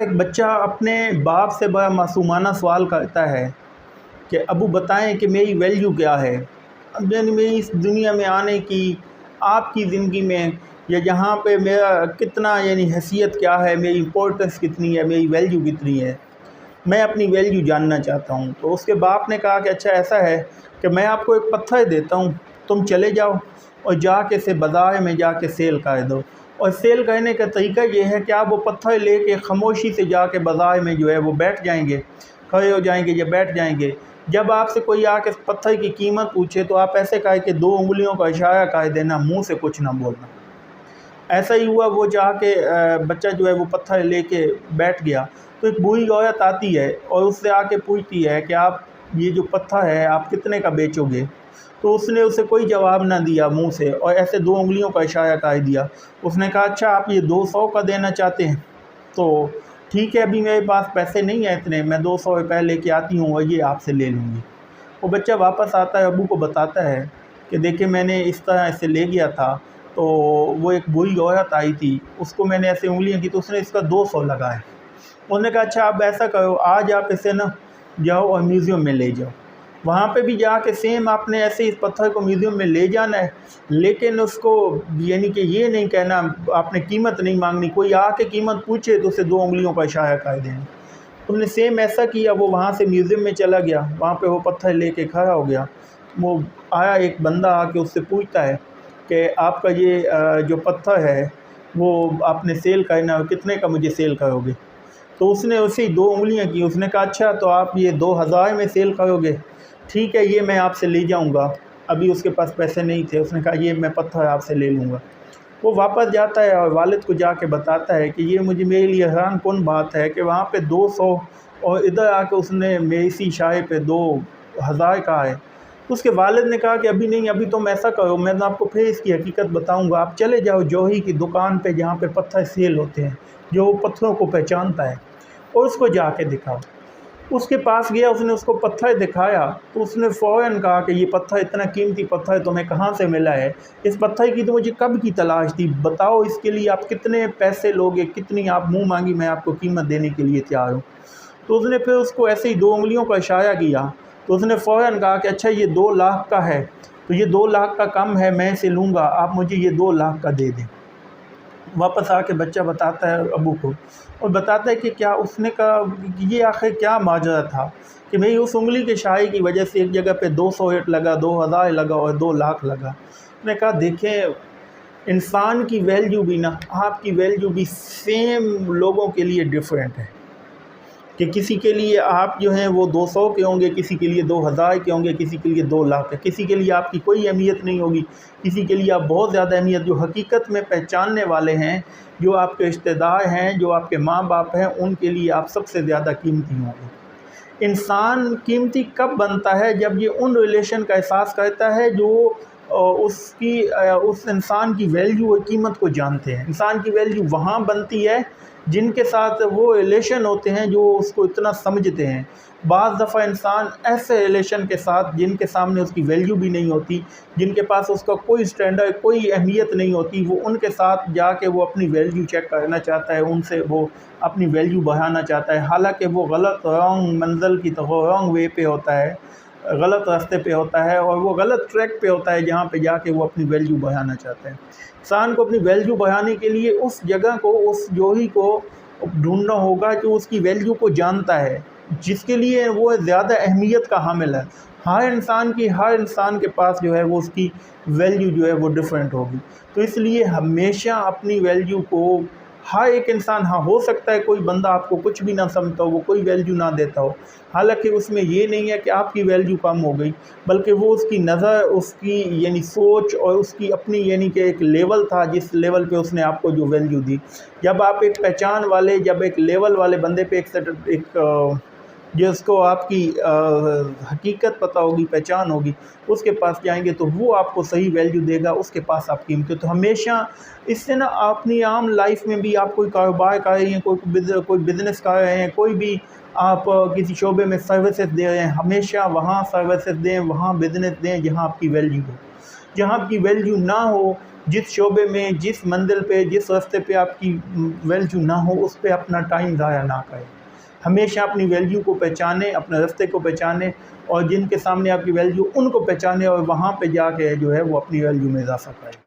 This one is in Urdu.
ایک بچہ اپنے باپ سے بڑا معصومانہ سوال کرتا ہے کہ ابو بتائیں کہ میری ویلیو کیا ہے، یعنی میری اس دنیا میں آنے کی، آپ کی زندگی میں، یا یہاں پہ میرا کتنا یعنی حیثیت کیا ہے، میری امپورٹنس کتنی ہے، میری ویلیو کتنی ہے، میں اپنی ویلیو جاننا چاہتا ہوں۔ تو اس کے باپ نے کہا کہ اچھا ایسا ہے کہ میں آپ کو ایک پتھر دیتا ہوں، تم چلے جاؤ اور جا کے سے بازار میں جا کے سیل کر دو، اور سیل کرنے کا طریقہ یہ ہے کہ آپ وہ پتھر لے کے خاموشی سے جا کے بازار میں جو ہے وہ بیٹھ جائیں گے، کھڑے ہو جائیں گے یا بیٹھ جائیں گے۔ جب آپ سے کوئی آ کے پتھر کی قیمت پوچھے تو آپ ایسے کہہ کے 2 انگلیوں کا اشارہ کر دینا، منہ سے کچھ نہ بولنا۔ ایسا ہی ہوا، وہ جا کے بچہ جو ہے وہ پتھر لے کے بیٹھ گیا، تو ایک بوڑھی عورت آتی ہے اور اس سے آ کے پوچھتی ہے کہ آپ یہ جو پتھر ہے آپ کتنے کا بیچو گے؟ تو اس نے اسے کوئی جواب نہ دیا منہ سے، اور ایسے 2 انگلیوں کا اشارہ کر دیا۔ اس نے کہا اچھا آپ یہ 200 کا دینا چاہتے ہیں؟ تو ٹھیک ہے، ابھی میرے پاس پیسے نہیں ہیں اتنے، میں 200 روپے لے کے آتی ہوں اور یہ آپ سے لے لوں گی۔ وہ بچہ واپس آتا ہے، ابو کو بتاتا ہے کہ دیکھیں میں نے اس طرح ایسے لے گیا تھا، تو وہ ایک بوڑھی عورت آئی تھی، اس کو میں نے ایسے انگلیاں کی تو اس نے اس کا 200 لگایا۔ انہوں نے کہا اچھا آپ ایسا کرو، آج آپ اسے نا جاؤ اور میوزیم میں لے جاؤ، وہاں پہ بھی جا کے سیم آپ نے ایسے اس پتھر کو میوزیم میں لے جانا ہے، لیکن اس کو یعنی کہ یہ نہیں کہنا آپ نے قیمت نہیں مانگنی، کوئی آ کے قیمت پوچھے تو اسے 2 انگلیوں کا اشارہ کر دینا۔ اس نے سیم ایسا کیا، وہ وہاں سے میوزیم میں چلا گیا، وہاں پہ وہ پتھر لے کے کھڑا ہو گیا۔ وہ آیا، ایک بندہ آ کے اس سے پوچھتا ہے کہ آپ کا یہ جو پتھر ہے وہ آپ نے سیل کرنا ہے، کتنے کا مجھے سیل کرو گے؟ تو اس نے اسی 2 انگلیاں کی، اس نے کہا اچھا تو آپ یہ 2000 میں سیل کرو گے؟ ٹھیک ہے، یہ میں آپ سے لے جاؤں گا۔ ابھی اس کے پاس پیسے نہیں تھے، اس نے کہا یہ میں پتھر آپ سے لے لوں گا۔ وہ واپس جاتا ہے اور والد کو جا کے بتاتا ہے کہ یہ مجھے میرے لیے حیران کن بات ہے کہ وہاں پہ 200 اور ادھر آ کے اس نے میری اسی اشارے پہ 2000 کہا ہے۔ اس کے والد نے کہا کہ ابھی نہیں، ابھی تم ایسا کرو، میں آپ کو پھر اس کی حقیقت بتاؤں گا، آپ چلے جاؤ جوہری کی دکان پہ جہاں پہ پتھر سیل ہوتے ہیں، جو پتھروں کو پہچانتا ہے، اور اس کو جا کے دکھاؤ۔ اس کے پاس گیا، اس نے اس کو پتھر دکھایا تو اس نے فوراً کہا کہ یہ پتھر اتنا قیمتی پتھر تمہیں کہاں سے ملا ہے؟ اس پتھر کی تو مجھے کب کی تلاش تھی، بتاؤ اس کے لیے آپ کتنے پیسے لوگے، کتنی آپ منہ مانگی، میں آپ کو قیمت دینے کے لیے تیار ہوں۔ تو اس نے پھر اس کو ایسے ہی 2 انگلیوں کا اشارہ کیا، تو اس نے فوراً کہا کہ اچھا یہ 2 لاکھ کا ہے، تو یہ 2 لاکھ کا کم ہے، میں اسے لوں گا، آپ مجھے یہ 2 لاکھ کا دے دیں۔ واپس آ کے بچہ بتاتا ہے ابو کو، اور بتاتا ہے کہ کیا اس نے کہا یہ آخر کیا ماجرا تھا کہ میری اس انگلی کے اشارے کی وجہ سے ایک جگہ پہ 200 لگا، 2000 لگا اور 2 لاکھ لگا۔ اس نے کہا دیکھیں انسان کی ویلیو بھی نا، آپ کی ویلیو بھی سیم لوگوں کے لیے ڈیفرنٹ ہے، کہ کسی کے لیے آپ جو ہیں وہ 200 کے ہوں گے، کسی کے لیے 2000 کے ہوں گے، کسی کے لیے 2 لاکھ کے، کسی کے لیے آپ کی کوئی اہمیت نہیں ہوگی، کسی کے لیے آپ بہت زیادہ اہمیت، جو حقیقت میں پہچاننے والے ہیں، جو آپ کے رشتہ دار ہیں، جو آپ کے ماں باپ ہیں، ان کے لیے آپ سب سے زیادہ قیمتی ہوں گے۔ انسان قیمتی کب بنتا ہے؟ جب یہ ان ریلیشن کا احساس کرتا ہے جو اس انسان کی ویلیو اور قیمت کو جانتے ہیں۔ انسان کی ویلیو وہاں بنتی ہے جن کے ساتھ وہ ریلیشن ہوتے ہیں جو اس کو اتنا سمجھتے ہیں۔ بعض دفعہ انسان ایسے ریلیشن کے ساتھ جن کے سامنے اس کی ویلیو بھی نہیں ہوتی، جن کے پاس اس کا کوئی سٹینڈرڈ، کوئی اہمیت نہیں ہوتی، وہ ان کے ساتھ جا کے وہ اپنی ویلیو چیک کرنا چاہتا ہے، ان سے وہ اپنی ویلیو بڑھانا چاہتا ہے، حالانکہ وہ غلط رانگ منزل کی طرف، رانگ وے پہ ہوتا ہے، غلط راستے پہ ہوتا ہے، اور وہ غلط ٹریک پہ ہوتا ہے جہاں پہ جا کے وہ اپنی ویلیو بڑھانا چاہتا ہے۔ انسان کو اپنی ویلیو بڑھانے کے لیے اس جگہ کو، اس جوہری کو ڈھونڈنا ہوگا جو اس کی ویلیو کو جانتا ہے، جس کے لیے وہ زیادہ اہمیت کا حامل ہے۔ ہر انسان کے پاس جو ہے وہ اس کی ویلیو جو ہے وہ ڈیفرنٹ ہوگی۔ تو اس لیے ہمیشہ اپنی ویلیو کو، ہر ایک انسان، ہاں ہو سکتا ہے کوئی بندہ آپ کو کچھ بھی نہ سمجھتا ہو، وہ کوئی ویلیو نہ دیتا ہو، حالانکہ اس میں یہ نہیں ہے کہ آپ کی ویلیو کم ہو گئی، بلکہ وہ اس کی نظر، اس کی یعنی سوچ اور اس کی اپنی یعنی کہ ایک لیول تھا جس لیول پہ اس نے آپ کو جو ویلیو دی۔ جب آپ ایک پہچان والے، جب ایک لیول والے بندے پہ ایک جس کو آپ کی حقیقت پتہ ہوگی، پہچان ہوگی، اس کے پاس جائیں گے تو وہ آپ کو صحیح ویلیو دے گا، اس کے پاس آپ قیمتی۔ تو ہمیشہ اس سے نا اپنی عام لائف میں بھی آپ کوئی کاروبار کر رہے ہیں، کوئی بزنس کر رہے ہیں، کوئی بھی آپ کسی شعبے میں سروسز دے رہے ہیں، ہمیشہ وہاں سروسز دیں، وہاں بزنس دیں جہاں آپ کی ویلیو ہو۔ جہاں آپ کی ویلیو نہ ہو، جس شعبے میں، جس منزل پہ، جس راستے پہ آپ کی ویلیو نہ ہو، اس پہ اپنا ٹائم ضائع نہ کریں۔ ہمیشہ اپنی ویلیو کو پہچانیں، اپنے راستے کو پہچانیں، اور جن کے سامنے آپ کی ویلیو ان کو پہچانیں، اور وہاں پہ جا کے جو ہے وہ اپنی ویلیو میں اضافہ کریں۔